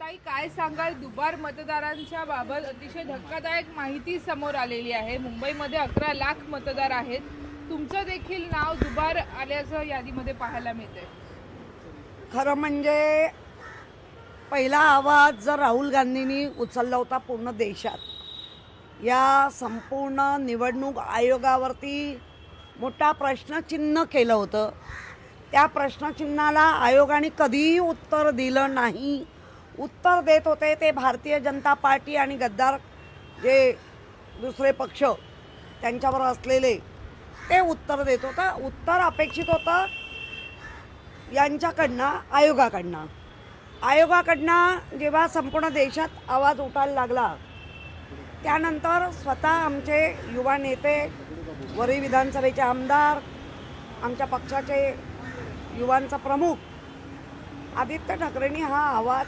ताई काय सांगाल, दुबार मतदारांच्या बाबत अतिशय धक्कादायक माहिती समोर आलेली आहे। मुंबईमध्ये 11 लाख मतदार आहेत, तुमचं देखील नाव दुबार आल्याचं यादीमध्ये पाहायला मिळतंय। खरं म्हणजे पहिला आवाज जर राहुल गांधींनी उचलला होता पूर्ण देशात, या संपूर्ण निवडणूक आयोगावरती मोठा प्रश्नचिन्ह केलं होतं। त्या प्रश्नचिन्हाला आयोगाने कधीही उत्तर दिलं नाही। उत्तर देत होते ते भारतीय जनता पार्टी आणि गद्दार जे दुसरे पक्ष त्यांच्यावर असलेले ते उत्तर देत होतं। उत्तर अपेक्षित होतं यांच्याकडनं, आयोगाकडनं जेव्हा संपूर्ण देशात आवाज उठायला लागला, त्यानंतर स्वतः आमचे युवा नेते, वरी विधानसभेचे आमदार, आमच्या पक्षाचे युवांचा प्रमुख आदित्य ठाकरेंनी हा आवाज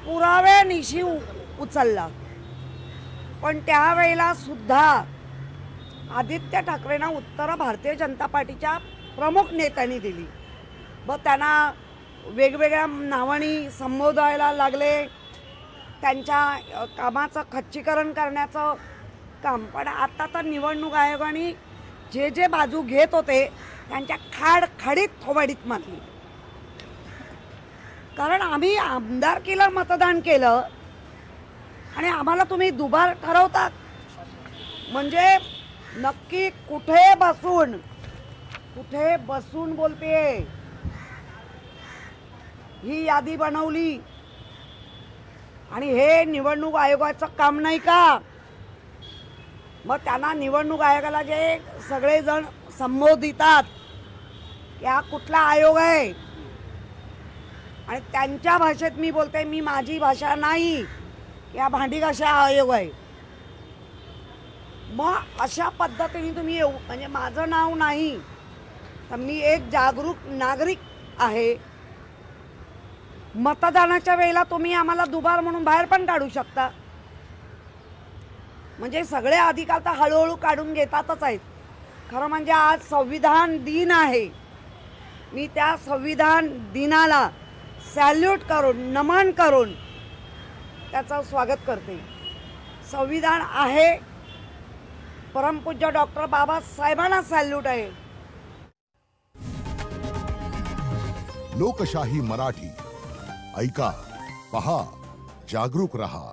पुराव्यानिशी उचलला। पण त्यावेळेला सुद्धा आदित्य ठाकरेंना उत्तरं भारतीय जनता पार्टीच्या प्रमुख नेत्यांनी दिली व त्यांना वेगवेगळ्या नावांनी संबोधायला लागले, त्यांच्या कामाचं खच्चीकरण करण्याचं काम। पण आता तर निवडणूक आयोगाने जे बाजू घेत होते त्यांच्या खाडीत थोबाडीत मारली। कारण आम्ही आमदारकीला मतदान केलं आणि आम्हाला तुम्ही दुबार ठरवता म्हणजे नक्की कुठे बसून बोलतेय ही यादी बनवली आणि हे निवडणूक आयोगाचं काम नाही का? मग त्यांना निवडणूक आयोगाला जे सगळेजण संबोधितात की हा कुठला आयोग आहे आणि त्यांच्या भाषेत मी बोलते, मी माझी भाषा नाही की हा भांडी घासा आयोग आहे। मग अशा पद्धतीने तुम्ही येऊ म्हणजे माझं नाव नाही तर मी एक जागरूक नागरिक आहे। मतदानाच्या वेळेला तुम्ही आम्हाला दुबार म्हणून बाहेर पण काढू शकता। म्हणजे सगळे अधिकार तर हळूहळू काढून घेतातच आहेत। खरं म्हणजे आज संविधान दिन आहे, मी त्या संविधान दिनाला सॅल्यूट करून, नमन करून त्याचं स्वागत करते। संविधान आहे, परमपूज्य डॉक्टर बाबासाहेबांना सॅल्यूट आहे। लोकशाही मराठी ऐका, पहा, जागरूक रहा।